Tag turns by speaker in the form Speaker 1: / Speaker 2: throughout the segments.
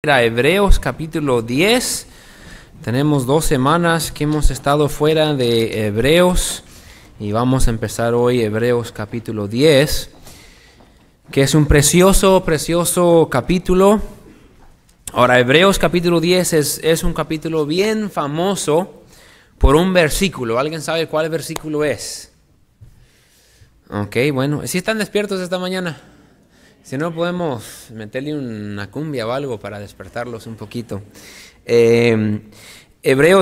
Speaker 1: A Hebreos capítulo 10. Tenemos 2 semanas que hemos estado fuera de Hebreos y vamos a empezar hoy Hebreos capítulo 10, que es un precioso capítulo. Ahora, Hebreos capítulo 10 es un capítulo bien famoso por un versículo. ¿Alguien sabe cuál versículo es? Ok, bueno, ¿sí están despiertos esta mañana? Si no, podemos meterle una cumbia o algo para despertarlos un poquito. Hebreos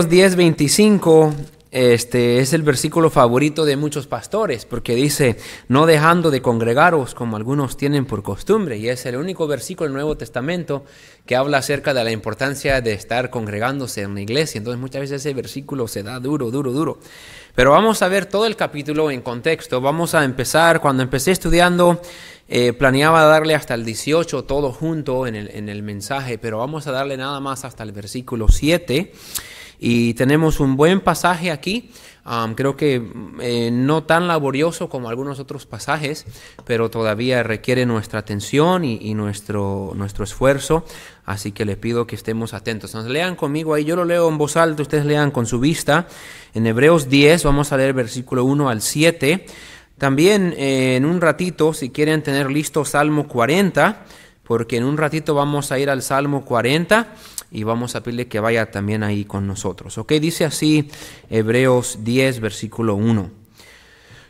Speaker 1: 10:25 es el versículo favorito de muchos pastores, porque dice, no dejando de congregaros como algunos tienen por costumbre, y es el único versículo del Nuevo Testamento que habla acerca de la importancia de estar congregándose en la iglesia. Entonces muchas veces ese versículo se da duro. Pero vamos a ver todo el capítulo en contexto. Vamos a empezar, cuando empecé estudiando, planeaba darle hasta el 18 todo junto en el mensaje, pero vamos a darle nada más hasta el versículo 7. Y tenemos un buen pasaje aquí, creo que no tan laborioso como algunos otros pasajes, pero todavía requiere nuestra atención y nuestro esfuerzo, así que les pido que estemos atentos. Entonces, lean conmigo ahí, yo lo leo en voz alta, ustedes lean con su vista. En Hebreos 10 vamos a leer versículo 1 al 7. También en un ratito, si quieren tener listo Salmo 40, porque en un ratito vamos a ir al Salmo 40 y vamos a pedirle que vaya también ahí con nosotros. Ok, dice así Hebreos 10, versículo 1.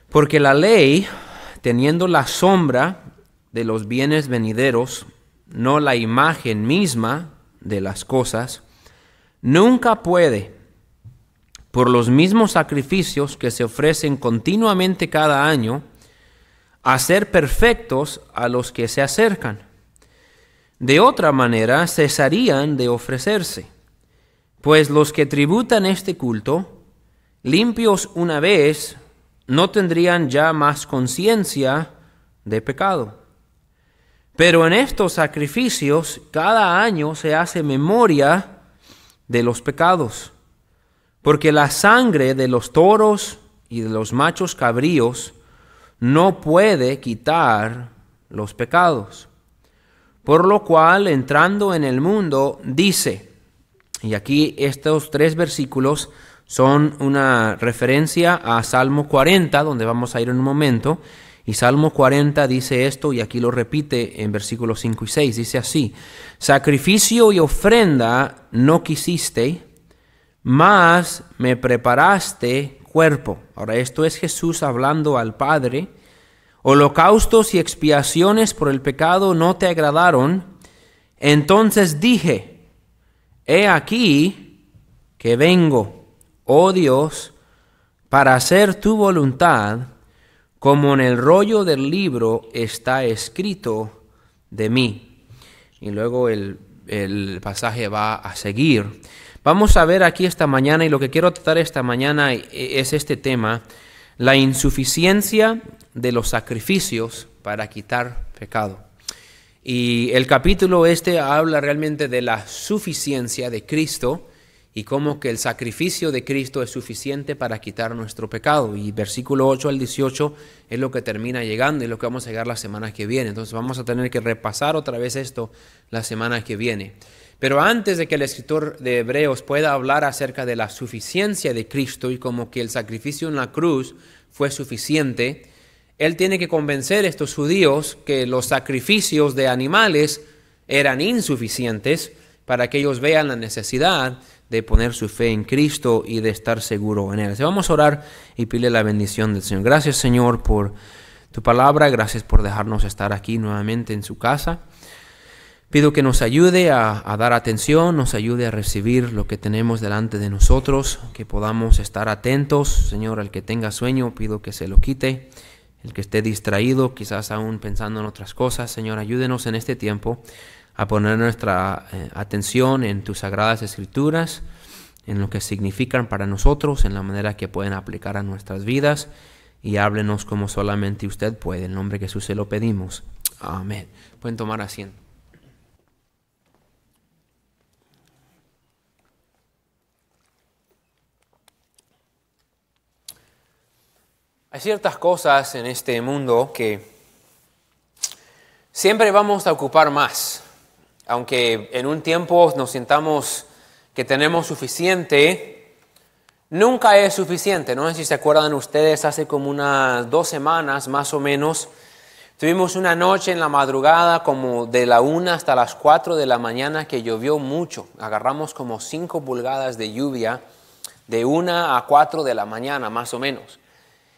Speaker 1: Porque la ley, teniendo la sombra de los bienes venideros, no la imagen misma de las cosas, nunca puede, por los mismos sacrificios que se ofrecen continuamente cada año, hacer perfectos a los que se acercan. De otra manera cesarían de ofrecerse, pues los que tributan este culto, limpios una vez, no tendrían ya más conciencia de pecado. Pero en estos sacrificios cada año se hace memoria de los pecados, porque la sangre de los toros y de los machos cabríos no puede quitar los pecados. Por lo cual, entrando en el mundo, dice, y aquí estos 3 versículos son una referencia a Salmo 40, donde vamos a ir en un momento, y Salmo 40 dice esto, y aquí lo repite en versículos 5 y 6, dice así, sacrificio y ofrenda no quisiste, mas me preparaste cuerpo. Ahora esto es Jesús hablando al Padre. Holocaustos y expiaciones por el pecado no te agradaron. Entonces dije, he aquí que vengo, oh Dios, para hacer tu voluntad, como en el rollo del libro está escrito de mí. Y luego el pasaje va a seguir. Vamos a ver aquí esta mañana, y lo que quiero tratar esta mañana es este tema, la insuficiencia de los sacrificios para quitar pecado. Y el capítulo habla realmente de la suficiencia de Cristo y cómo que el sacrificio de Cristo es suficiente para quitar nuestro pecado. Y versículo 8 al 18 es lo que termina llegando y lo que vamos a llegar la semana que viene. Entonces vamos a tener que repasar otra vez esto la semana que viene. Pero antes de que el escritor de Hebreos pueda hablar acerca de la suficiencia de Cristo y como que el sacrificio en la cruz fue suficiente, él tiene que convencer a estos judíos que los sacrificios de animales eran insuficientes para que ellos vean la necesidad de poner su fe en Cristo y de estar seguro en Él. Así vamos a orar y pedirle la bendición del Señor. Gracias, Señor, por tu palabra. Gracias por dejarnos estar aquí nuevamente en su casa. Pido que nos ayude a dar atención, nos ayude a recibir lo que tenemos delante de nosotros, que podamos estar atentos. Señor, al que tenga sueño, pido que se lo quite. El que esté distraído, quizás aún pensando en otras cosas, Señor, ayúdenos en este tiempo a poner nuestra atención en tus sagradas escrituras, en lo que significan para nosotros, en la manera que pueden aplicar a nuestras vidas, y háblenos como solamente usted puede. En el nombre de Jesús se lo pedimos. Amén. Pueden tomar asiento. Hay ciertas cosas en este mundo que siempre vamos a ocupar más. aunque en un tiempo nos sintamos que tenemos suficiente, nunca es suficiente. No sé si se acuerdan ustedes, hace como unas 2 semanas más o menos, tuvimos una noche en la madrugada como de la 1 hasta las 4 de la mañana que llovió mucho. Agarramos como 5 pulgadas de lluvia de 1 a 4 de la mañana más o menos.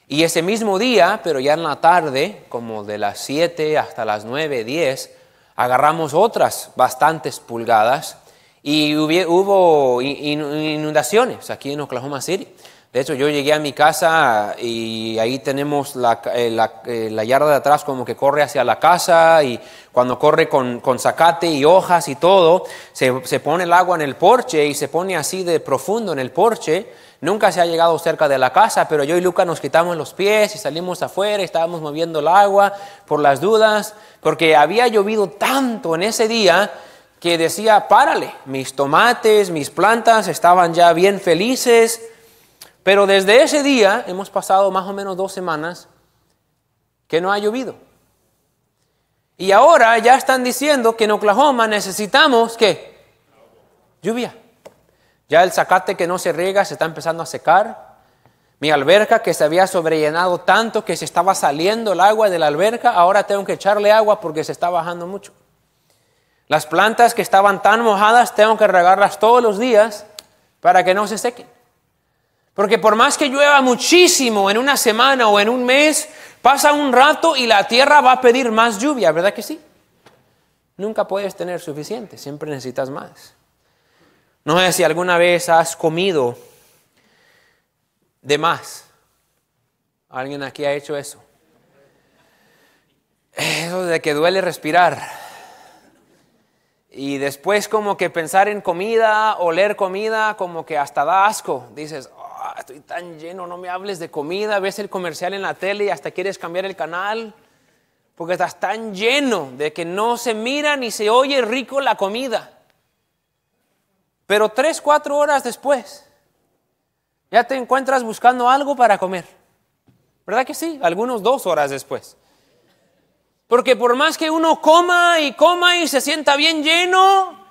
Speaker 1: Y ese mismo día, pero ya en la tarde, como de las 7 hasta las 9, 10, agarramos otras bastantes pulgadas y hubo inundaciones aquí en Oklahoma City. De hecho, yo llegué a mi casa y ahí tenemos la yarda de atrás como que corre hacia la casa, y cuando corre con zacate y hojas y todo, se pone el agua en el porche y se pone así de profundo en el porche. Nunca se ha llegado cerca de la casa, pero yo y Luca nos quitamos los pies y salimos afuera y estábamos moviendo el agua por las dudas, porque había llovido tanto en ese día que decía, párale, mis tomates, mis plantas estaban ya bien felices. Pero desde ese día hemos pasado más o menos 2 semanas que no ha llovido. Y ahora ya están diciendo que en Oklahoma necesitamos, ¿qué? Lluvia. Ya el zacate que no se riega se está empezando a secar. Mi alberca que se había sobrellenado tanto que se estaba saliendo el agua de la alberca, ahora tengo que echarle agua porque se está bajando mucho. Las plantas que estaban tan mojadas tengo que regarlas todos los días para que no se sequen. Porque por más que llueva muchísimo en una semana o en un mes, pasa un rato y la tierra va a pedir más lluvia, ¿verdad que sí? Nunca puedes tener suficiente, siempre necesitas más. No sé si alguna vez has comido de más. ¿Alguien aquí ha hecho eso? Eso de que duele respirar. Y después como que pensar en comida, oler comida, como que hasta da asco. Dices, estoy tan lleno, no me hables de comida. Ves el comercial en la tele y hasta quieres cambiar el canal. Porque estás tan lleno de que no se mira ni se oye rico la comida. Pero 3, 4 horas después, ya te encuentras buscando algo para comer. ¿Verdad que sí? Algunos 2 horas después. Porque por más que uno coma y se sienta bien lleno,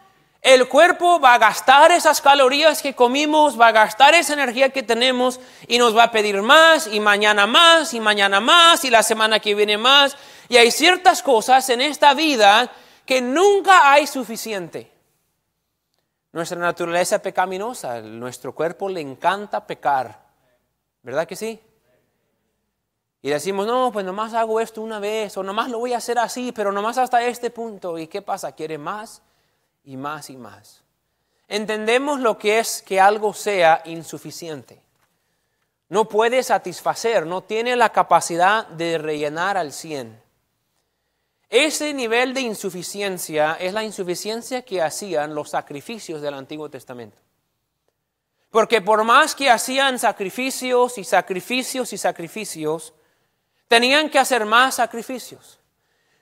Speaker 1: el cuerpo va a gastar esas calorías que comimos, va a gastar esa energía que tenemos y nos va a pedir más y mañana más y mañana más y la semana que viene más. Y hay ciertas cosas en esta vida que nunca hay suficiente. Nuestra naturaleza pecaminosa, nuestro cuerpo le encanta pecar. ¿Verdad que sí? Y decimos, no, pues nomás hago esto una vez, o nomás lo voy a hacer así, pero nomás hasta este punto. ¿Y qué pasa? Quiere más y más y más. Entendemos lo que es que algo sea insuficiente. No puede satisfacer, no tiene la capacidad de rellenar al 100. Ese nivel de insuficiencia es la insuficiencia que hacían los sacrificios del Antiguo Testamento. Porque por más que hacían sacrificios y sacrificios y sacrificios, tenían que hacer más sacrificios.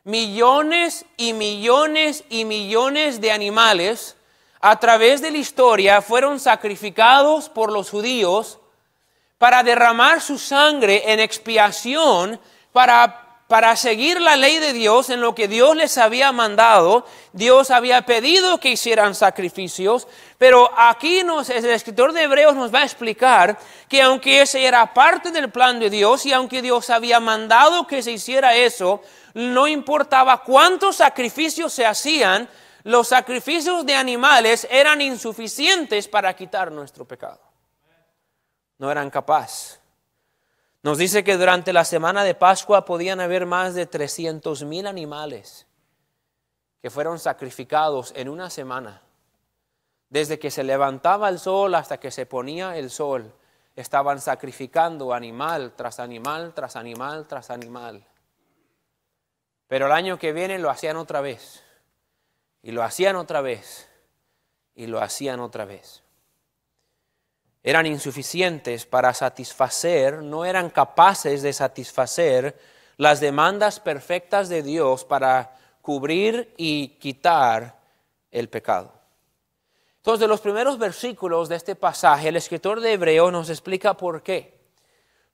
Speaker 1: Millones y millones y millones de animales a través de la historia fueron sacrificados por los judíos para derramar su sangre en expiación para seguir la ley de Dios en lo que Dios les había mandado. Dios había pedido que hicieran sacrificios, pero aquí el escritor de Hebreos nos va a explicar que aunque ese era parte del plan de Dios y aunque Dios había mandado que se hiciera eso, no importaba cuántos sacrificios se hacían, los sacrificios de animales eran insuficientes para quitar nuestro pecado. No eran capaces. Nos dice que durante la semana de Pascua podían haber más de 300,000 animales que fueron sacrificados en una semana. Desde que se levantaba el sol hasta que se ponía el sol, estaban sacrificando animal tras animal, tras animal, tras animal. Pero el año que viene lo hacían otra vez, y lo hacían otra vez, y lo hacían otra vez. Eran insuficientes para satisfacer, no eran capaces de satisfacer las demandas perfectas de Dios para cubrir y quitar el pecado. Entonces, de los primeros versículos de este pasaje, el escritor de Hebreos nos explica por qué.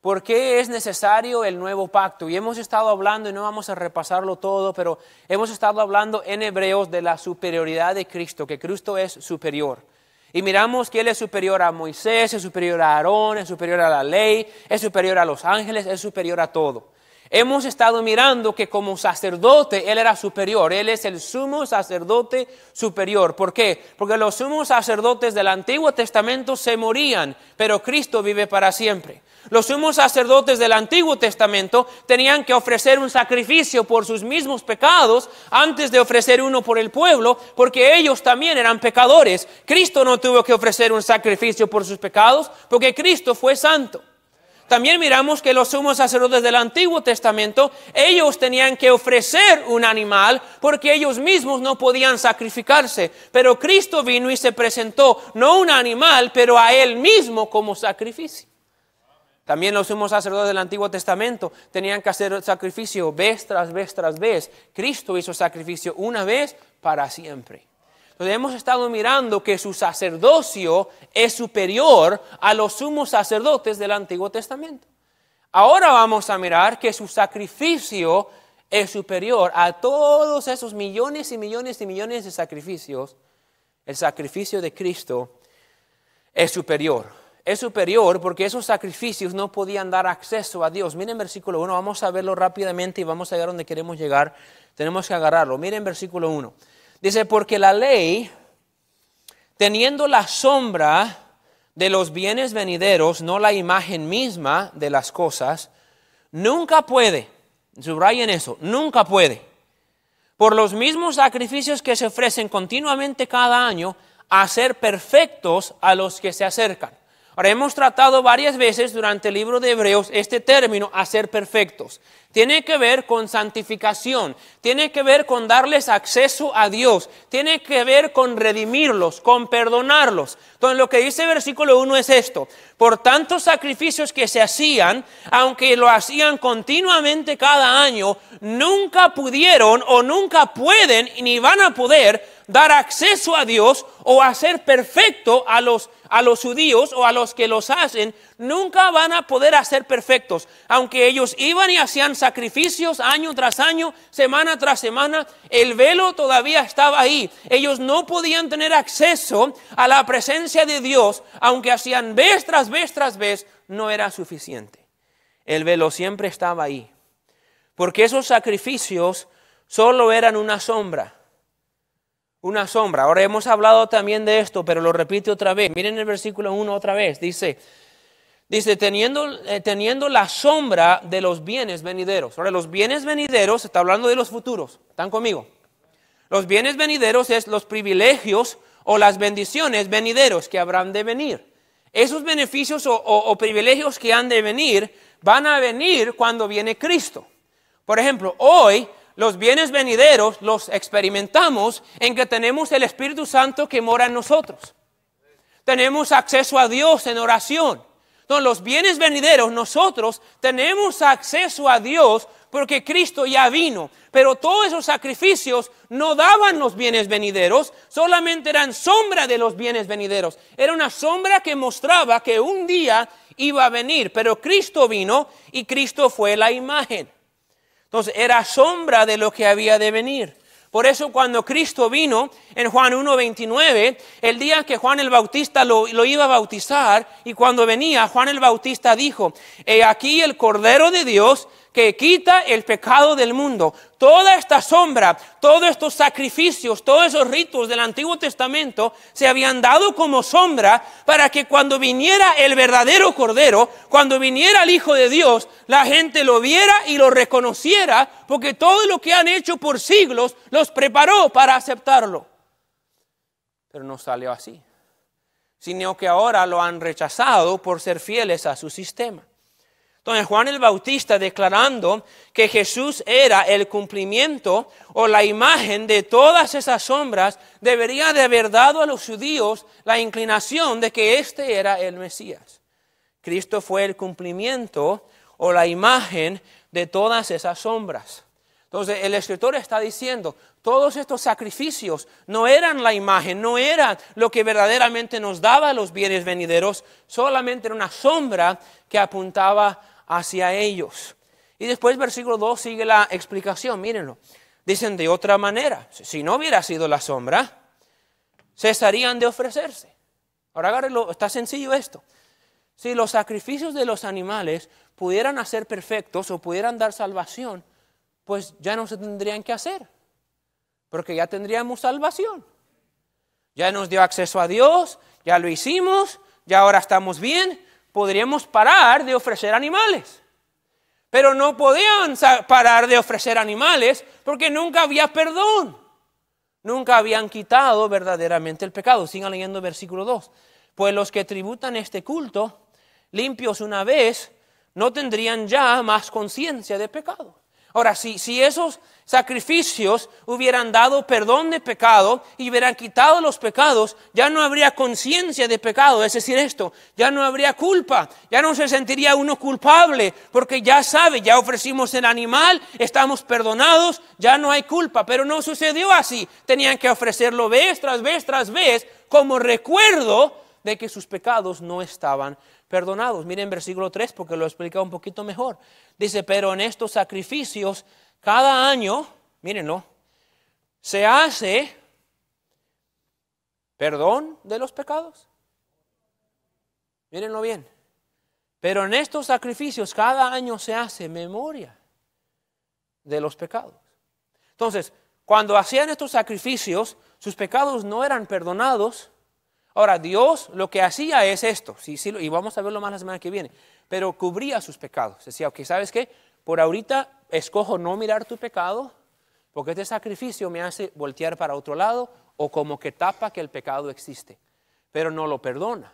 Speaker 1: ¿Por qué es necesario el nuevo pacto? Y hemos estado hablando, y no vamos a repasarlo todo, pero hemos estado hablando en Hebreos de la superioridad de Cristo, que Cristo es superior. Y miramos que Él es superior a Moisés, es superior a Aarón, es superior a la ley, es superior a los ángeles, es superior a todo. Hemos estado mirando que como sacerdote Él era superior. Él es el sumo sacerdote superior. ¿Por qué? Porque los sumos sacerdotes del Antiguo Testamento se morían, pero Cristo vive para siempre. Los sumos sacerdotes del Antiguo Testamento tenían que ofrecer un sacrificio por sus mismos pecados antes de ofrecer uno por el pueblo, porque ellos también eran pecadores. Cristo no tuvo que ofrecer un sacrificio por sus pecados, porque Cristo fue santo. También miramos que los sumos sacerdotes del Antiguo Testamento, ellos tenían que ofrecer un animal porque ellos mismos no podían sacrificarse. Pero Cristo vino y se presentó, no un animal, pero a Él mismo como sacrificio. También los sumos sacerdotes del Antiguo Testamento tenían que hacer sacrificio vez tras vez tras vez. Cristo hizo sacrificio una vez para siempre. Entonces hemos estado mirando que su sacerdocio es superior a los sumos sacerdotes del Antiguo Testamento. Ahora vamos a mirar que su sacrificio es superior a todos esos millones y millones y millones de sacrificios. El sacrificio de Cristo es superior. Es superior porque esos sacrificios no podían dar acceso a Dios. Miren versículo 1, vamos a verlo rápidamente y vamos a llegar donde queremos llegar. Tenemos que agarrarlo. Miren versículo 1. Dice, porque la ley, teniendo la sombra de los bienes venideros, no la imagen misma de las cosas, nunca puede, subrayen eso, nunca puede, por los mismos sacrificios que se ofrecen continuamente cada año, hacer perfectos a los que se acercan. Ahora, hemos tratado varias veces durante el libro de Hebreos este término, hacer perfectos. Tiene que ver con santificación, tiene que ver con darles acceso a Dios, tiene que ver con redimirlos, con perdonarlos. Entonces, lo que dice el versículo 1 es esto: por tantos sacrificios que se hacían, aunque lo hacían continuamente cada año, nunca pudieron o nunca pueden ni van a poder dar acceso a Dios o hacer perfecto a los judíos o a los que los hacen. Nunca van a poder hacer perfectos. Aunque ellos iban y hacían sacrificios año tras año, semana tras semana, el velo todavía estaba ahí. Ellos no podían tener acceso a la presencia de Dios, aunque hacían vez tras vez tras vez, no era suficiente. El velo siempre estaba ahí. Porque esos sacrificios solo eran una sombra. Una sombra. Ahora hemos hablado también de esto, pero lo repito otra vez. Miren el versículo 1 otra vez. Dice, teniendo la sombra de los bienes venideros. Ahora, los bienes venideros, está hablando de los futuros. ¿Están conmigo? Los bienes venideros es los privilegios o las bendiciones venideros que habrán de venir. Esos beneficios o privilegios que han de venir, van a venir cuando viene Cristo. Por ejemplo, hoy los bienes venideros los experimentamos en que tenemos el Espíritu Santo que mora en nosotros. Tenemos acceso a Dios en oración. Entonces, los bienes venideros, nosotros tenemos acceso a Dios porque Cristo ya vino. Pero todos esos sacrificios no daban los bienes venideros, solamente eran sombra de los bienes venideros. Era una sombra que mostraba que un día iba a venir, pero Cristo vino y Cristo fue la imagen. Entonces, era sombra de lo que había de venir. Por eso cuando Cristo vino en Juan 1:29, el día que Juan el Bautista lo iba a bautizar, y cuando venía, Juan el Bautista dijo: he aquí el Cordero de Dios que quita el pecado del mundo. Toda esta sombra, todos estos sacrificios, todos esos ritos del Antiguo Testamento se habían dado como sombra para que cuando viniera el verdadero Cordero, cuando viniera el Hijo de Dios, la gente lo viera y lo reconociera, porque todo lo que han hecho por siglos los preparó para aceptarlo. Pero no salió así, sino que ahora lo han rechazado por ser fieles a su sistema. Entonces, Juan el Bautista, declarando que Jesús era el cumplimiento o la imagen de todas esas sombras, debería de haber dado a los judíos la inclinación de que este era el Mesías. Cristo fue el cumplimiento o la imagen de todas esas sombras. Entonces, el escritor está diciendo, todos estos sacrificios no eran la imagen, no era lo que verdaderamente nos daba los bienes venideros, solamente era una sombra que apuntaba
Speaker 2: hacia ellos. Y después versículo 2 sigue la explicación, mírenlo. Dicen de otra manera, si no hubiera sido la sombra, cesarían de ofrecerse. Ahora agárrenlo, está sencillo esto. Si los sacrificios de los animales pudieran hacer perfectos o pudieran dar salvación, pues ya no se tendrían que hacer, porque ya tendríamos salvación. Ya nos dio acceso a Dios, ya lo hicimos, ya ahora estamos bien, podríamos parar de ofrecer animales. Pero no podían parar de ofrecer animales porque nunca había perdón. Nunca habían quitado verdaderamente el pecado. Sigan leyendo versículo 2. Pues los que tributan este culto, limpios una vez, no tendrían ya más conciencia de pecado. Ahora, si esos sacrificios hubieran dado perdón de pecado y hubieran quitado los pecados, ya no habría conciencia de pecado. Es decir, ya no habría culpa, ya no se sentiría uno culpable, porque ya sabe, ya ofrecimos el animal, estamos perdonados, ya no hay culpa. Pero no sucedió así. Tenían que ofrecerlo vez tras vez tras vez como recuerdo de que sus pecados no estaban perdonados. Miren versículo 3 porque lo explica un poquito mejor. Dice, pero en estos sacrificios cada año, mírenlo, se hace perdón de los pecados. Mírenlo bien. Pero en estos sacrificios cada año se hace memoria de los pecados. Entonces, cuando hacían estos sacrificios, sus pecados no eran perdonados. Ahora, Dios lo que hacía es esto, y vamos a verlo más la semana que viene, pero cubría sus pecados. Decía, ok, ¿sabes qué? Por ahorita escojo no mirar tu pecado, porque este sacrificio me hace voltear para otro lado, o como que tapa que el pecado existe. Pero no lo perdona,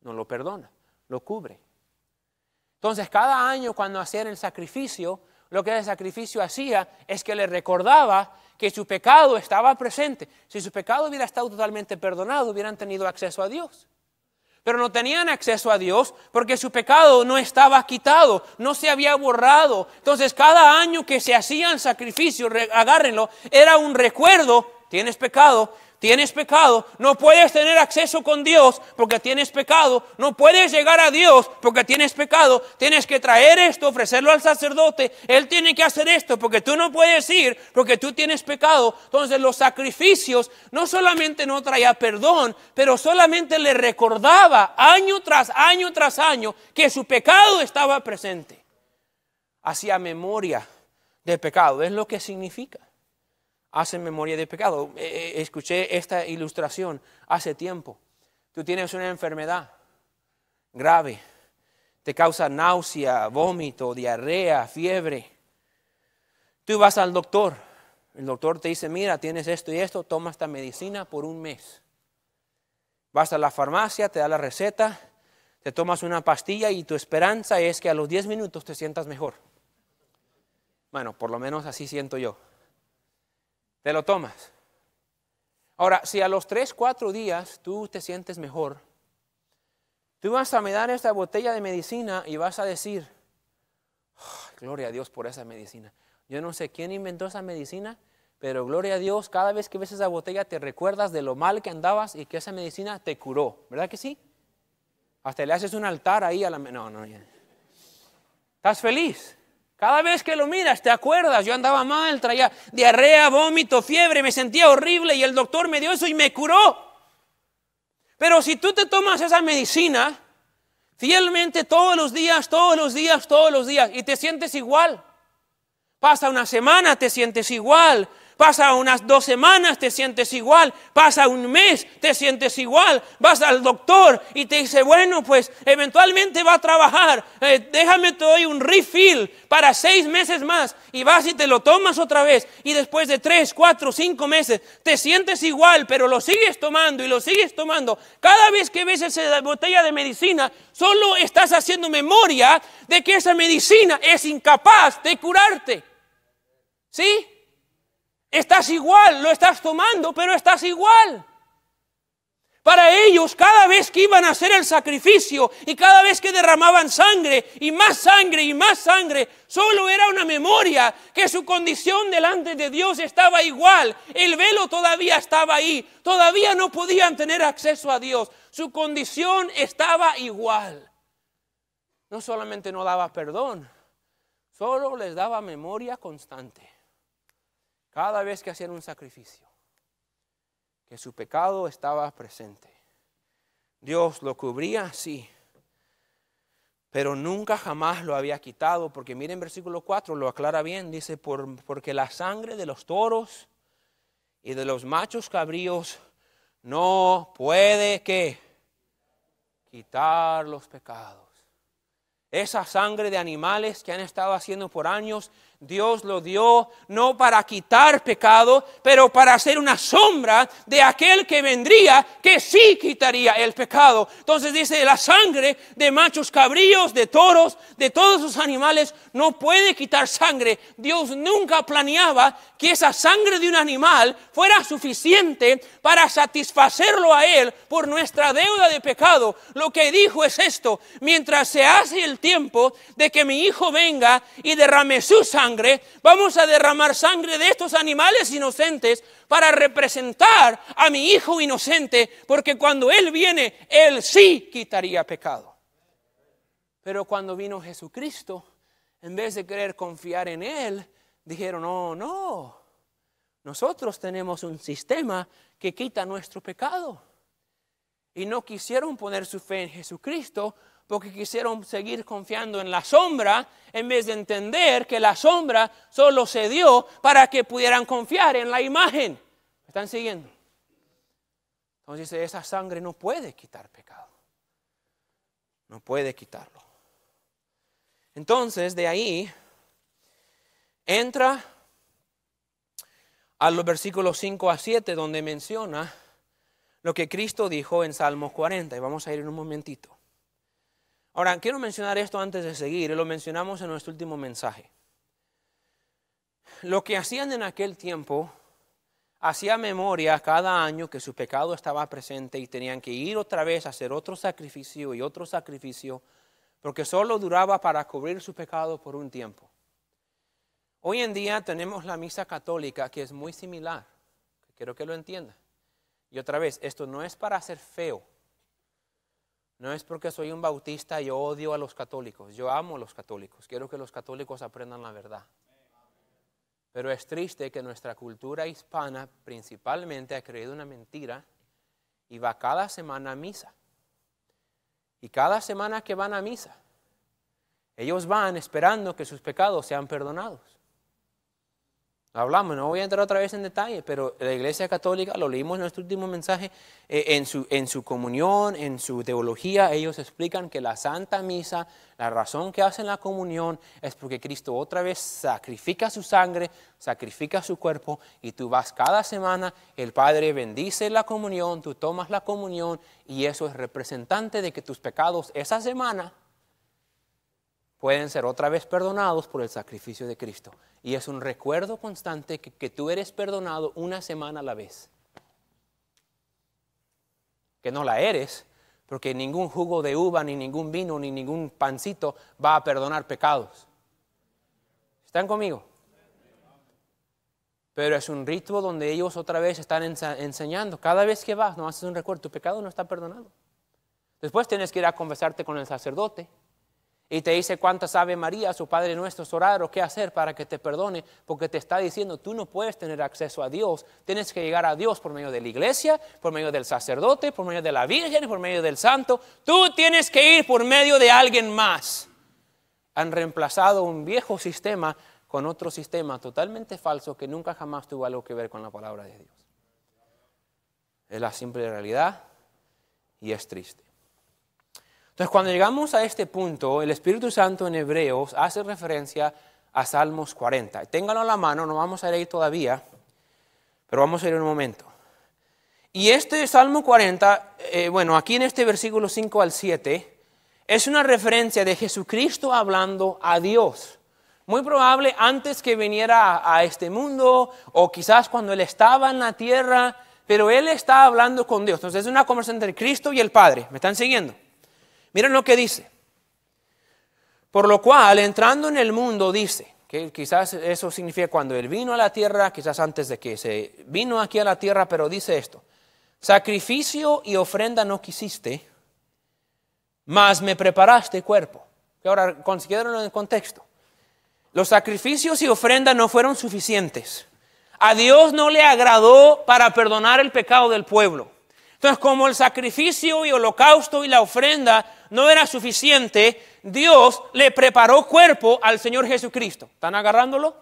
Speaker 2: lo cubre. Entonces, cada año cuando hacían el sacrificio, lo que el sacrificio hacía es que le recordaba que su pecado estaba presente. Si su pecado hubiera estado totalmente perdonado, hubieran tenido acceso a Dios. Pero no tenían acceso a Dios porque su pecado no estaba quitado, no se había borrado. Entonces, cada año que se hacían sacrificios, agárrenlo, era un recuerdo. Tienes pecado, no puedes tener acceso con Dios porque tienes pecado, no puedes llegar a Dios porque tienes pecado, tienes que traer esto, ofrecerlo al sacerdote, Él tiene que hacer esto porque tú no puedes ir porque tú tienes pecado. Entonces los sacrificios no solamente no traía perdón, pero solamente le recordaba año tras año que su pecado estaba presente. Hacía memoria de pecado, es lo que significa. Hacen memoria de pecado. Escuché esta ilustración hace tiempo. Tú tienes una enfermedad grave, te causa náusea, vómito, diarrea, fiebre. Tú vas al doctor, el doctor te dice, mira, tienes esto y esto, toma esta medicina por un mes. Vas a la farmacia, te da la receta, te tomas una pastilla y tu esperanza es que a los 10 minutos te sientas mejor. Bueno, por lo menos así siento yo. Te lo tomas. Ahora, si a los 3, 4 días tú te sientes mejor, tú vas a mirar esta botella de medicina y vas a decir, oh, gloria a Dios por esa medicina. Yo no sé quién inventó esa medicina, pero gloria a Dios, cada vez que ves esa botella te recuerdas de lo mal que andabas y que esa medicina te curó. ¿Verdad que sí? Hasta le haces un altar ahí a la... No, ya. ¿Estás feliz? Cada vez que lo miras te acuerdas, yo andaba mal, traía diarrea, vómito, fiebre, me sentía horrible y el doctor me dio eso y me curó. Pero si tú te tomas esa medicina fielmente todos los días y te sientes igual, pasa una semana, te sientes igual, pasa unas 2 semanas, te sientes igual, pasa un mes, te sientes igual, vas al doctor y te dice, bueno, pues eventualmente va a trabajar, déjame te doy un refill para 6 meses más y vas y te lo tomas otra vez y después de 3, 4, 5 meses te sientes igual, pero lo sigues tomando y lo sigues tomando. Cada vez que ves esa botella de medicina, solo estás haciendo memoria de que esa medicina es incapaz de curarte. ¿Sí? Estás igual, lo estás tomando, pero estás igual. Para ellos, cada vez que iban a hacer el sacrificio y cada vez que derramaban sangre y más sangre, solo era una memoria que su condición delante de Dios estaba igual. El velo todavía estaba ahí, todavía no podían tener acceso a Dios. Su condición estaba igual. no solamente no daba perdón, solo les daba memoria constante. Cada vez que hacían un sacrificio, que su pecado estaba presente. Dios lo cubría, sí, pero nunca jamás lo había quitado, porque miren versículo 4, lo aclara bien, dice, porque la sangre de los toros y de los machos cabríos no puede, ¿qué? Quitar los pecados. Esa sangre de animales que han estado haciendo por años, Dios lo dio no para quitar pecado, pero para hacer una sombra de aquel que vendría, que sí quitaría el pecado. Entonces dice, la sangre de machos cabríos, de toros, de todos los animales, no puede quitar sangre. Dios nunca planeaba que esa sangre de un animal fuera suficiente para satisfacerlo a Él por nuestra deuda de pecado. Lo que dijo es esto: mientras se hace el tiempo de que mi hijo venga y derrame su sangre, vamos a derramar sangre de estos animales inocentes para representar a mi hijo inocente, porque cuando Él viene, Él sí quitaría pecado. Pero cuando vino Jesucristo, en vez de querer confiar en Él, dijeron, no, nosotros tenemos un sistema que quita nuestro pecado. Y no quisieron poner su fe en Jesucristo, porque quisieron seguir confiando en la sombra, en vez de entender que la sombra solo se dio para que pudieran confiar en la imagen. ¿Me están siguiendo? Entonces dice, esa sangre no puede quitar pecado. No puede quitarlo. Entonces de ahí entra a los versículos 5 a 7, donde menciona lo que Cristo dijo en Salmo 40. Y vamos a ir en un momentito. Ahora, quiero mencionar esto antes de seguir, y lo mencionamos en nuestro último mensaje. Lo que hacían en aquel tiempo, hacía memoria cada año que su pecado estaba presente y tenían que ir otra vez a hacer otro sacrificio y otro sacrificio, porque solo duraba para cubrir su pecado por un tiempo. Hoy en día tenemos la misa católica, que es muy similar. Quiero que lo entienda. Y otra vez, esto no es para ser feo. No es porque soy un bautista y yo odio a los católicos. Yo amo a los católicos. Quiero que los católicos aprendan la verdad. Pero es triste que nuestra cultura hispana principalmente ha creído una mentira y va cada semana a misa. Y cada semana que van a misa, ellos van esperando que sus pecados sean perdonados. Hablamos, no voy a entrar otra vez en detalle, pero la Iglesia Católica, lo leímos en nuestro último mensaje, en su comunión, en su teología, ellos explican que la Santa Misa, la razón que hacen la comunión es porque Cristo otra vez sacrifica su sangre, sacrifica su cuerpo, y tú vas cada semana, el Padre bendice la comunión, tú tomas la comunión, y eso es representante de que tus pecados esa semana pueden ser otra vez perdonados por el sacrificio de Cristo. Y es un recuerdo constante que tú eres perdonado una semana a la vez. Que no la eres, porque ningún jugo de uva, ni ningún vino, ni ningún pancito va a perdonar pecados. ¿Están conmigo? Pero es un rito donde ellos otra vez están enseñando. Cada vez que vas, no haces un recuerdo, tu pecado no está perdonado. Después tienes que ir a confesarte con el sacerdote. Y te dice cuántas Ave Marías o Padre Nuestro orar o qué hacer para que te perdone, porque te está diciendo tú no puedes tener acceso a Dios, tienes que llegar a Dios por medio de la iglesia, por medio del sacerdote, por medio de la Virgen, por medio del Santo. Tú tienes que ir por medio de alguien más. Han reemplazado un viejo sistema con otro sistema totalmente falso que nunca jamás tuvo algo que ver con la palabra de Dios. Es la simple realidad y es triste. Entonces, cuando llegamos a este punto, el Espíritu Santo en Hebreos hace referencia a Salmos 40. Ténganlo a la mano, no vamos a ir ahí todavía, pero vamos a ir en un momento. Y este Salmo 40, aquí en este versículo 5 al 7, es una referencia de Jesucristo hablando a Dios. Muy probable antes que viniera a este mundo, o quizás cuando Él estaba en la tierra, pero Él está hablando con Dios. Entonces, es una conversación entre Cristo y el Padre. ¿Me están siguiendo? Miren lo que dice. Por lo cual, entrando en el mundo, dice, que quizás eso significa cuando Él vino a la tierra, quizás antes de que se vino aquí a la tierra, pero dice esto: sacrificio y ofrenda no quisiste, mas me preparaste cuerpo. Ahora, considérenlo en el contexto. Los sacrificios y ofrendas no fueron suficientes. A Dios no le agradó para perdonar el pecado del pueblo. Entonces, como el sacrificio y holocausto y la ofrenda no era suficiente, Dios le preparó cuerpo al Señor Jesucristo. ¿Están agarrándolo?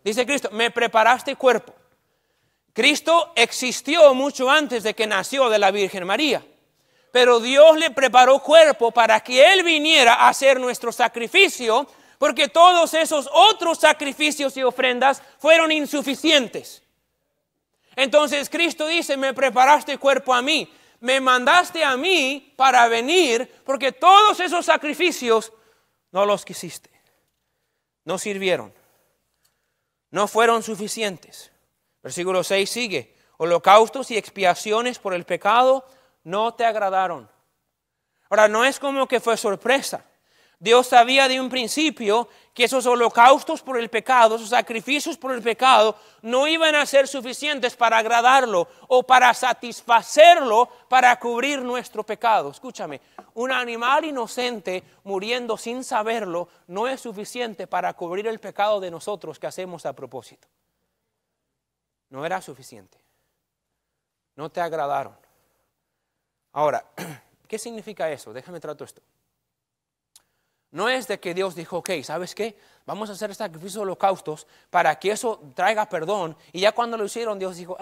Speaker 2: Dice Cristo, me preparaste cuerpo. Cristo existió mucho antes de que nació de la Virgen María. Pero Dios le preparó cuerpo para que Él viniera a hacer nuestro sacrificio, porque todos esos otros sacrificios y ofrendas fueron insuficientes. Entonces Cristo dice, me preparaste cuerpo a mí, me mandaste a mí para venir, porque todos esos sacrificios no los quisiste, no sirvieron, no fueron suficientes. Versículo 6 sigue, holocaustos y expiaciones por el pecado no te agradaron. Ahora, no es como que fue sorpresa. Dios sabía de un principio que esos holocaustos por el pecado, esos sacrificios por el pecado, no iban a ser suficientes para agradarlo o para satisfacerlo, para cubrir nuestro pecado. Escúchame, un animal inocente muriendo sin saberlo no es suficiente para cubrir el pecado de nosotros que hacemos a propósito. No era suficiente. No te agradaron. Ahora, ¿qué significa eso? Déjame tratar esto. No es de que Dios dijo, ok, ¿sabes qué? Vamos a hacer sacrificios de holocaustos para que eso traiga perdón. Y ya cuando lo hicieron, Dios dijo,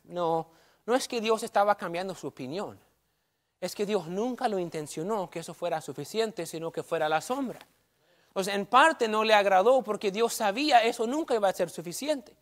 Speaker 2: no es que Dios estaba cambiando su opinión. Es que Dios nunca lo intencionó que eso fuera suficiente, sino que fuera la sombra. Entonces, en parte no le agradó porque Dios sabía eso nunca iba a ser suficiente.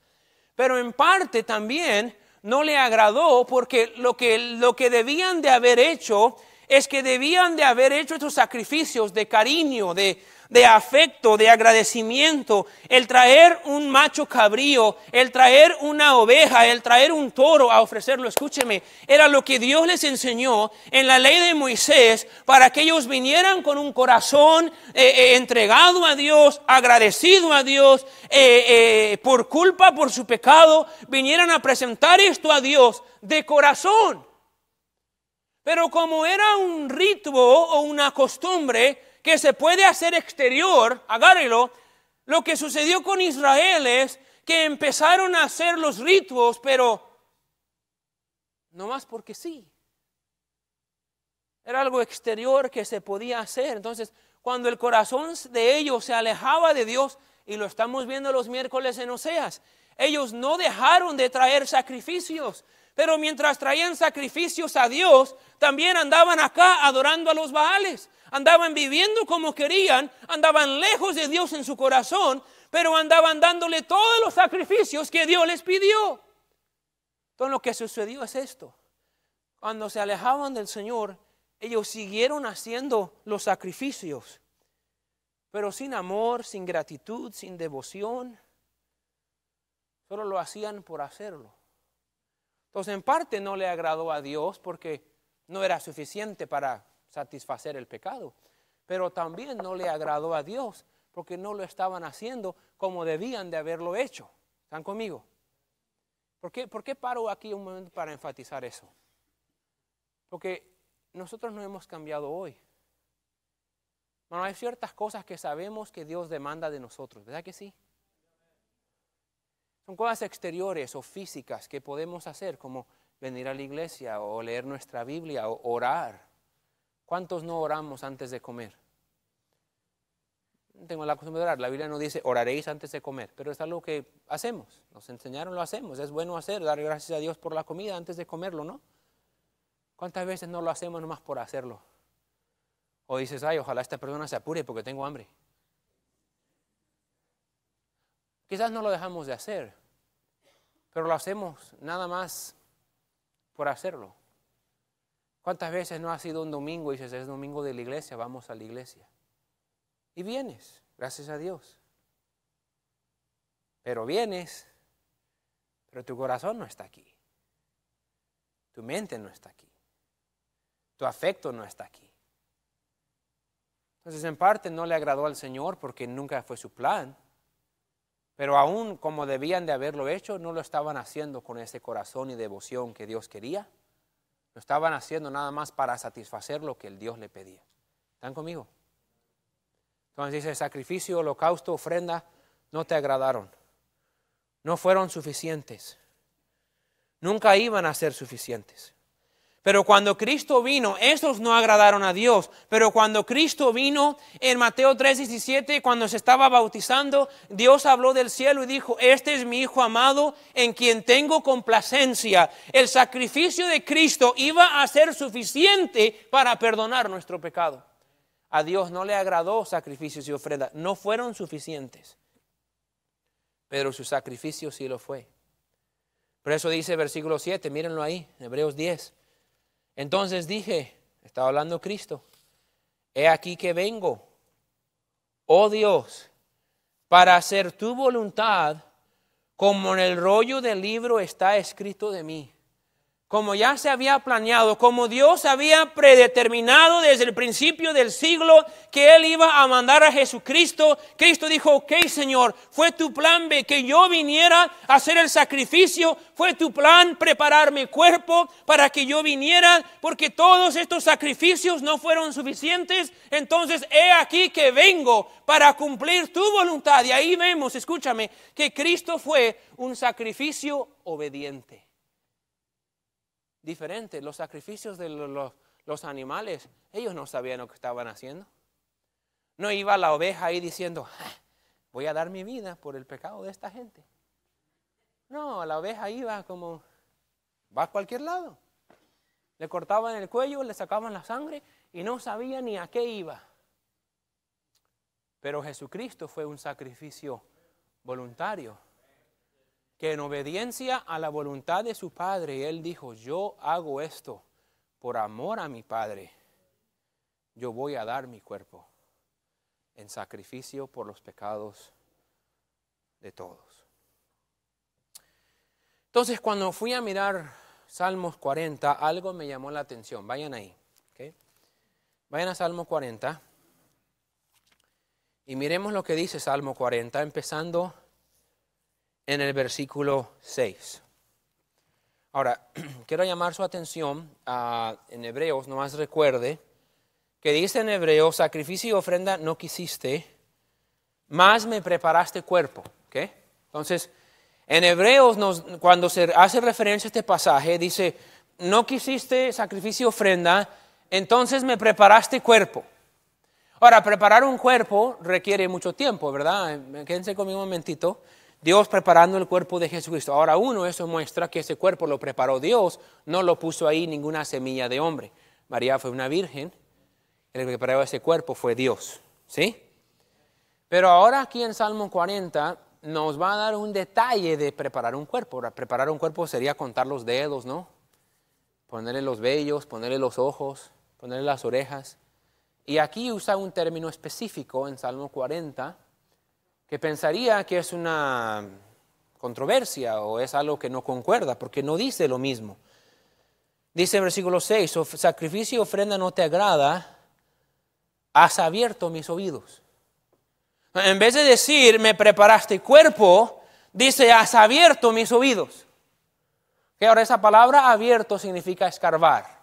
Speaker 2: Pero en parte también no le agradó porque lo que debían de haber hecho es que debían de haber hecho estos sacrificios de cariño, de afecto, de agradecimiento, el traer un macho cabrío, el traer una oveja, el traer un toro a ofrecerlo. Escúcheme, era lo que Dios les enseñó en la ley de Moisés para que ellos vinieran con un corazón entregado a Dios, agradecido a Dios, por su pecado, vinieran a presentar esto a Dios de corazón. Pero como era un rito o una costumbre que se puede hacer exterior, agárrelo, lo que sucedió con Israel es que empezaron a hacer los ritos, pero no más porque sí. Era algo exterior que se podía hacer. Entonces, cuando el corazón de ellos se alejaba de Dios, y lo estamos viendo los miércoles en Oseas, ellos no dejaron de traer sacrificios. Pero mientras traían sacrificios a Dios, también andaban acá adorando a los Baales. Andaban viviendo como querían, andaban lejos de Dios en su corazón, pero andaban dándole todos los sacrificios que Dios les pidió. Entonces lo que sucedió es esto. Cuando se alejaban del Señor, ellos siguieron haciendo los sacrificios, pero sin amor, sin gratitud, sin devoción. Solo lo hacían por hacerlo. Entonces, en parte no le agradó a Dios porque no era suficiente para satisfacer el pecado. Pero también no le agradó a Dios porque no lo estaban haciendo como debían de haberlo hecho. ¿Están conmigo? ¿Por qué paro aquí un momento para enfatizar eso? Porque nosotros no hemos cambiado hoy. Bueno, hay ciertas cosas que sabemos que Dios demanda de nosotros, ¿verdad que sí? Son cosas exteriores o físicas que podemos hacer, como venir a la iglesia o leer nuestra Biblia o orar. ¿Cuántos no oramos antes de comer? Tengo la costumbre de orar. La Biblia no dice oraréis antes de comer, pero es algo que hacemos. Nos enseñaron, lo hacemos. Es bueno hacer, dar gracias a Dios por la comida antes de comerlo, ¿no? ¿Cuántas veces no lo hacemos nomás por hacerlo? O dices, ay, ojalá esta persona se apure porque tengo hambre. Quizás no lo dejamos de hacer, pero lo hacemos nada más por hacerlo. ¿Cuántas veces no ha sido un domingo y dices, es domingo de la iglesia, vamos a la iglesia? Y vienes, gracias a Dios. Pero vienes, pero tu corazón no está aquí. Tu mente no está aquí. Tu afecto no está aquí. Entonces, en parte no le agradó al Señor porque nunca fue su plan. Pero aún como debían de haberlo hecho, no lo estaban haciendo con ese corazón y devoción que Dios quería. Lo estaban haciendo nada más para satisfacer lo que el Dios le pedía. ¿Están conmigo? Entonces dice, sacrificio, holocausto, ofrenda, no te agradaron. No fueron suficientes. Nunca iban a ser suficientes. Pero cuando Cristo vino, esos no agradaron a Dios. Pero cuando Cristo vino, en Mateo 3:17, cuando se estaba bautizando, Dios habló del cielo y dijo, este es mi Hijo amado, en quien tengo complacencia. El sacrificio de Cristo iba a ser suficiente para perdonar nuestro pecado. A Dios no le agradó sacrificios y ofrendas, no fueron suficientes. Pero su sacrificio sí lo fue. Por eso dice versículo 7, mírenlo ahí, Hebreos 10. Entonces dije, estaba hablando Cristo, he aquí que vengo, oh Dios, para hacer tu voluntad, como en el rollo del libro está escrito de mí. Como ya se había planeado, como Dios había predeterminado desde el principio del siglo que Él iba a mandar a Jesucristo, Cristo dijo, ok Señor, fue tu plan que yo viniera a hacer el sacrificio, fue tu plan preparar mi cuerpo para que yo viniera, porque todos estos sacrificios no fueron suficientes, entonces he aquí que vengo para cumplir tu voluntad. Y ahí vemos, escúchame, que Cristo fue un sacrificio obediente. Diferente, los sacrificios de los animales, ellos no sabían lo que estaban haciendo. No iba la oveja ahí diciendo, voy a dar mi vida por el pecado de esta gente. No, la oveja iba como, va a cualquier lado. Le cortaban el cuello, le sacaban la sangre y no sabía ni a qué iba. Pero Jesucristo fue un sacrificio voluntario, que en obediencia a la voluntad de su Padre, Él dijo, yo hago esto por amor a mi Padre. Yo voy a dar mi cuerpo en sacrificio por los pecados de todos. Entonces, cuando fui a mirar Salmos 40, algo me llamó la atención. Vayan ahí. ¿Okay? Vayan a Salmo 40 y miremos lo que dice Salmo 40, empezando en el versículo 6. Ahora, quiero llamar su atención en Hebreos, nomás recuerde, que dice en Hebreos, sacrificio y ofrenda no quisiste, mas me preparaste cuerpo. ¿Okay? Entonces, en Hebreos, cuando se hace referencia a este pasaje, dice, no quisiste sacrificio y ofrenda, entonces me preparaste cuerpo. Ahora, preparar un cuerpo requiere mucho tiempo, ¿verdad? Quédense conmigo un momentito. Dios preparando el cuerpo de Jesucristo. Ahora, eso muestra que ese cuerpo lo preparó Dios, no lo puso ahí ninguna semilla de hombre. María fue una virgen, el que preparó ese cuerpo fue Dios, ¿sí? Pero ahora aquí en Salmo 40 nos va a dar un detalle de preparar un cuerpo. Ahora, preparar un cuerpo sería contar los dedos, ¿no? Ponerle los vellos, ponerle los ojos, ponerle las orejas. Y aquí usa un término específico en Salmo 40, que pensaría que es una controversia o es algo que no concuerda, porque no dice lo mismo. Dice en versículo 6, sacrificio y ofrenda no te agrada, has abierto mis oídos. En vez de decir, me preparaste cuerpo, dice, has abierto mis oídos. Que ahora esa palabra abierto significa escarbar.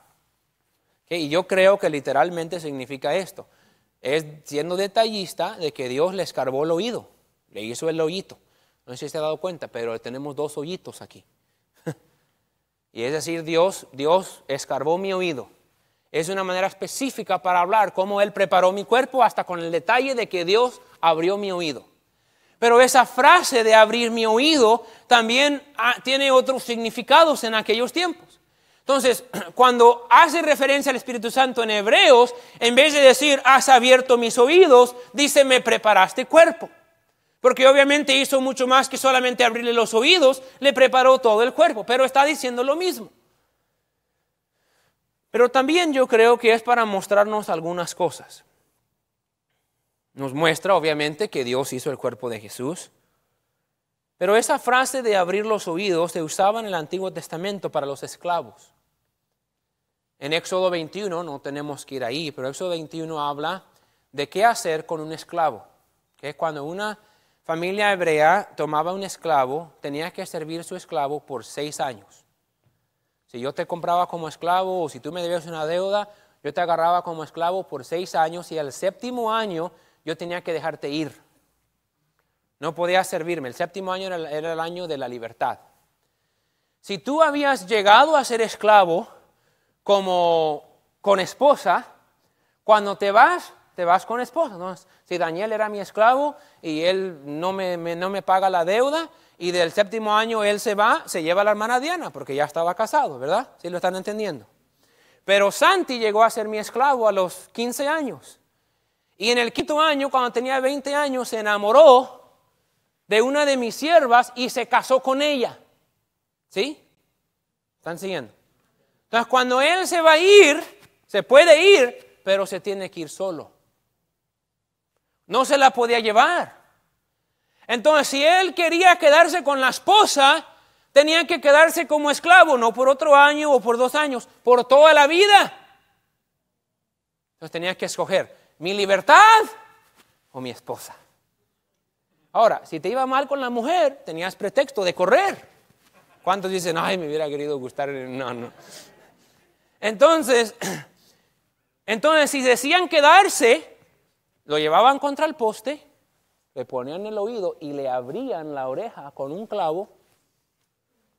Speaker 2: Y yo creo que literalmente significa esto. Es siendo detallista de que Dios le escarbó el oído, le hizo el hoyito. No sé si se ha dado cuenta, pero tenemos dos hoyitos aquí. Y es decir, Dios escarbó mi oído. Es una manera específica para hablar cómo Él preparó mi cuerpo, hasta con el detalle de que Dios abrió mi oído. Pero esa frase de abrir mi oído también tiene otros significados en aquellos tiempos. Entonces, cuando hace referencia al Espíritu Santo en Hebreos, en vez de decir, has abierto mis oídos, dice, me preparaste cuerpo. Porque obviamente hizo mucho más que solamente abrirle los oídos, le preparó todo el cuerpo, pero está diciendo lo mismo. Pero también yo creo que es para mostrarnos algunas cosas. Nos muestra obviamente que Dios hizo el cuerpo de Jesús. Pero esa frase de abrir los oídos se usaba en el Antiguo Testamento para los esclavos. En Éxodo 21, no tenemos que ir ahí, pero Éxodo 21 habla de qué hacer con un esclavo. Que cuando una familia hebrea tomaba un esclavo, tenía que servir su esclavo por 6 años. Si yo te compraba como esclavo o si tú me debías una deuda, yo te agarraba como esclavo por 6 años y al 7º año yo tenía que dejarte ir. No podías servirme. El 7º año era el año de la libertad. Si tú habías llegado a ser esclavo con esposa, cuando te vas con esposa. ¿No? Si Daniel era mi esclavo y él no me paga la deuda, y del 7º año él se va, se lleva a la hermana Diana, porque ya estaba casado, ¿verdad? ¿Sí lo están entendiendo? Pero Santi llegó a ser mi esclavo a los 15 años. Y en el 5º año, cuando tenía 20 años, se enamoró de una de mis siervas y se casó con ella. ¿Sí? ¿Están siguiendo? Entonces, cuando él se va a ir, se puede ir, pero se tiene que ir solo. No se la podía llevar. Entonces, si él quería quedarse con la esposa, tenía que quedarse como esclavo, no por otro año o por 2 años, por toda la vida. Entonces tenía que escoger mi libertad o mi esposa. Ahora, si te iba mal con la mujer, tenías pretexto de correr. ¿Cuántos dicen, ay, me hubiera querido gustar? No. Entonces, si decían quedarse, lo llevaban contra el poste, le ponían el oído y le abrían la oreja con un clavo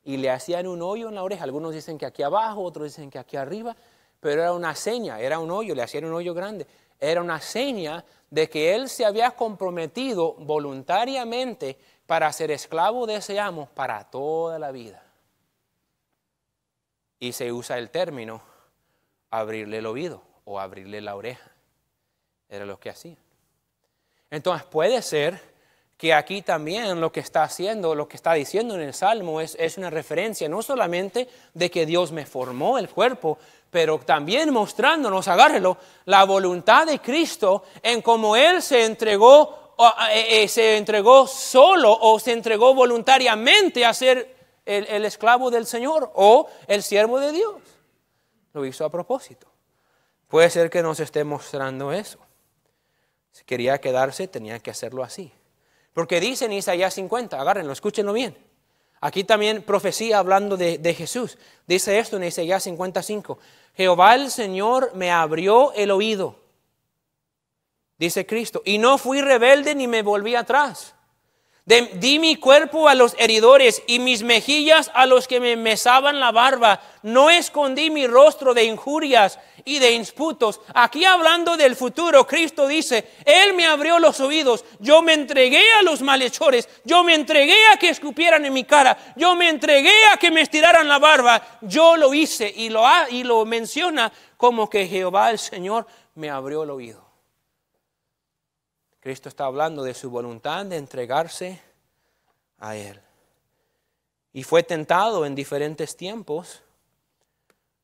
Speaker 2: y le hacían un hoyo en la oreja. Algunos dicen que aquí abajo, otros dicen que aquí arriba, pero era una seña, era un hoyo, le hacían un hoyo grande. Era una seña de que él se había comprometido voluntariamente para ser esclavo de ese amo para toda la vida. Y se usa el término abrirle el oído o abrirle la oreja. Era lo que hacía. Entonces puede ser que aquí también lo que está haciendo, lo que está diciendo en el Salmo es una referencia no solamente de que Dios me formó el cuerpo, pero también mostrándonos, agárrelo, la voluntad de Cristo en cómo Él se entregó solo o se entregó voluntariamente a ser el esclavo del Señor o el siervo de Dios. Lo hizo a propósito. Puede ser que nos esté mostrando eso. Si quería quedarse, tenía que hacerlo así. Porque dice en Isaías 50, agárrenlo, escúchenlo bien. Aquí también profecía hablando de Jesús. Dice esto en Isaías 55. Jehová el Señor me abrió el oído, dice Cristo, y no fui rebelde ni me volví atrás. Di mi cuerpo a los heridores y mis mejillas a los que me mesaban la barba. No escondí mi rostro de injurias y de disputos. Aquí hablando del futuro, Cristo dice, Él me abrió los oídos. Yo me entregué a los malhechores. Yo me entregué a que escupieran en mi cara. Yo me entregué a que me estiraran la barba. Yo lo hice y lo menciona como que Jehová el Señor me abrió el oído. Cristo está hablando de su voluntad de entregarse a Él. Y fue tentado en diferentes tiempos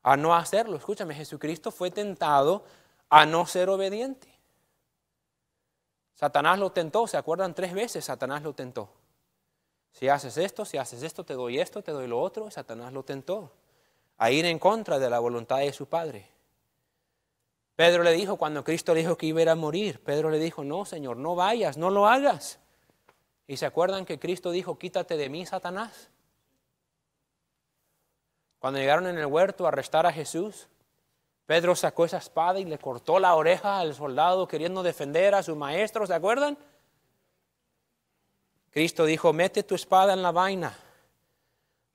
Speaker 2: a no hacerlo. Escúchame, Jesucristo fue tentado a no ser obediente. Satanás lo tentó, ¿se acuerdan? 3 veces Satanás lo tentó. Si haces esto, te doy lo otro. Satanás lo tentó a ir en contra de la voluntad de su Padre. Pedro le dijo, cuando Cristo le dijo que iba a ir a morir, Pedro le dijo, no, Señor, no vayas, no lo hagas. ¿Y se acuerdan que Cristo dijo, quítate de mí, Satanás? Cuando llegaron en el huerto a arrestar a Jesús, Pedro sacó esa espada y le cortó la oreja al soldado queriendo defender a su maestro, ¿se acuerdan? Cristo dijo, mete tu espada en la vaina.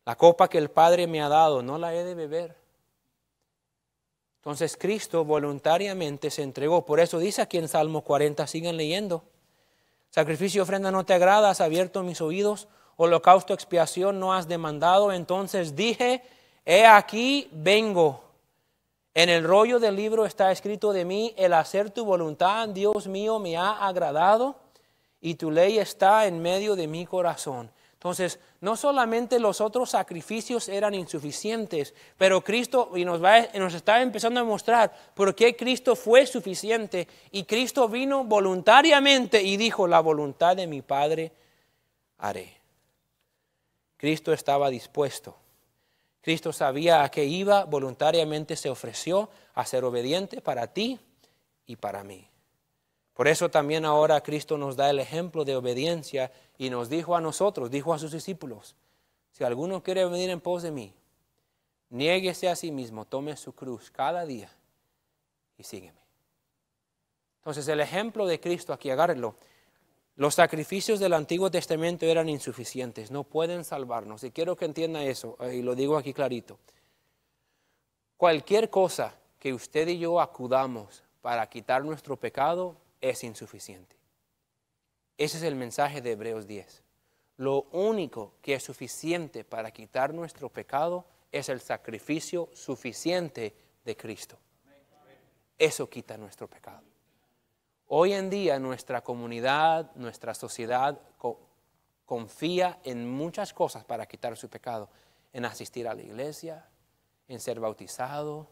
Speaker 2: La copa que el Padre me ha dado, no la he de beber. Entonces Cristo voluntariamente se entregó. Por eso dice aquí en Salmo 40, sigan leyendo. Sacrificio y ofrenda no te agrada, has abierto mis oídos. Holocausto, expiación no has demandado. Entonces dije, he aquí vengo. En el rollo del libro está escrito de mí, el hacer tu voluntad, Dios mío, me ha agradado. Y tu ley está en medio de mi corazón. Entonces, no solamente los otros sacrificios eran insuficientes, pero Cristo nos está empezando a mostrar por qué Cristo fue suficiente. Y Cristo vino voluntariamente y dijo, la voluntad de mi Padre haré. Cristo estaba dispuesto. Cristo sabía a qué iba, voluntariamente se ofreció a ser obediente para ti y para mí. Por eso también ahora Cristo nos da el ejemplo de obediencia y nos dijo a nosotros, dijo a sus discípulos, si alguno quiere venir en pos de mí, niéguese a sí mismo, tome su cruz cada día y sígueme. Entonces el ejemplo de Cristo, aquí agárrenlo. Los sacrificios del Antiguo Testamento eran insuficientes, no pueden salvarnos. Y quiero que entienda eso, y lo digo aquí clarito. Cualquier cosa que usted y yo acudamos para quitar nuestro pecado es insuficiente. Ese es el mensaje de Hebreos 10. Lo único que es suficiente para quitar nuestro pecado es el sacrificio suficiente de Cristo. Eso quita nuestro pecado. Hoy en día nuestra comunidad, nuestra sociedad confía en muchas cosas para quitar su pecado. En asistir a la iglesia, en ser bautizado,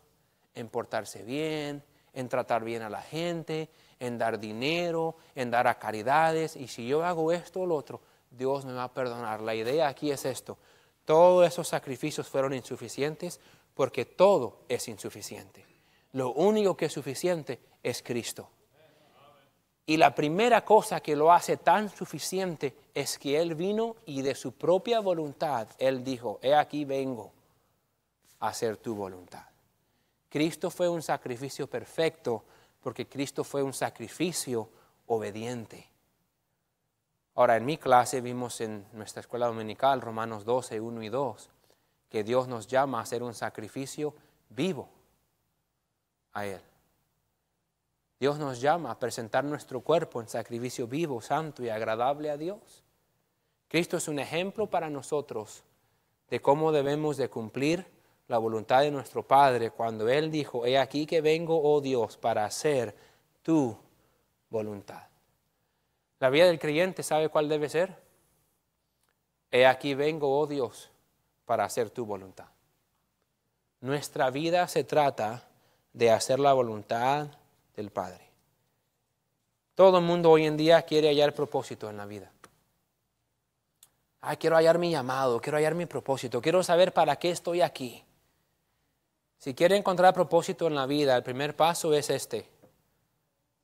Speaker 2: en portarse bien, en tratar bien a la gente, en dar dinero, en dar a caridades. Y si yo hago esto o lo otro, Dios me va a perdonar. La idea aquí es esto. Todos esos sacrificios fueron insuficientes porque todo es insuficiente. Lo único que es suficiente es Cristo. Y la primera cosa que lo hace tan suficiente es que Él vino y de su propia voluntad, Él dijo, he aquí vengo a hacer tu voluntad. Cristo fue un sacrificio perfecto porque Cristo fue un sacrificio obediente. Ahora, en mi clase vimos en nuestra escuela dominical, Romanos 12, 1 y 2, que Dios nos llama a hacer un sacrificio vivo a Él. Dios nos llama a presentar nuestro cuerpo en sacrificio vivo, santo y agradable a Dios. Cristo es un ejemplo para nosotros de cómo debemos de cumplir la voluntad de nuestro Padre cuando Él dijo, he aquí que vengo, oh Dios, para hacer tu voluntad. La vida del creyente, ¿sabe cuál debe ser? He aquí vengo, oh Dios, para hacer tu voluntad. Nuestra vida se trata de hacer la voluntad del Padre. Todo el mundo hoy en día quiere hallar propósito en la vida. Quiero hallar mi llamado, quiero hallar mi propósito, quiero saber para qué estoy aquí. Si quiere encontrar propósito en la vida, el primer paso es este.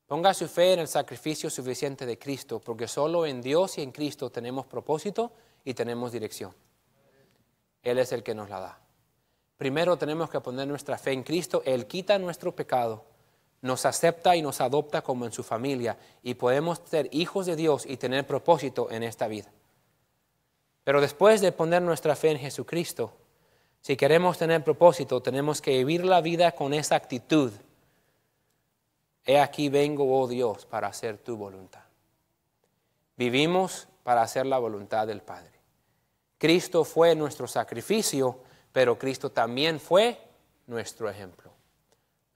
Speaker 2: Ponga su fe en el sacrificio suficiente de Cristo, porque solo en Dios y en Cristo tenemos propósito y tenemos dirección. Él es el que nos la da. Primero tenemos que poner nuestra fe en Cristo. Él quita nuestro pecado, nos acepta y nos adopta como en su familia y podemos ser hijos de Dios y tener propósito en esta vida. Pero después de poner nuestra fe en Jesucristo, si queremos tener propósito, tenemos que vivir la vida con esa actitud. He aquí vengo, oh Dios, para hacer tu voluntad. Vivimos para hacer la voluntad del Padre. Cristo fue nuestro sacrificio, pero Cristo también fue nuestro ejemplo.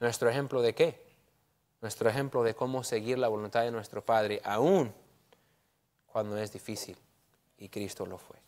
Speaker 2: ¿Nuestro ejemplo de qué? Nuestro ejemplo de cómo seguir la voluntad de nuestro Padre, aún cuando es difícil, y Cristo lo fue.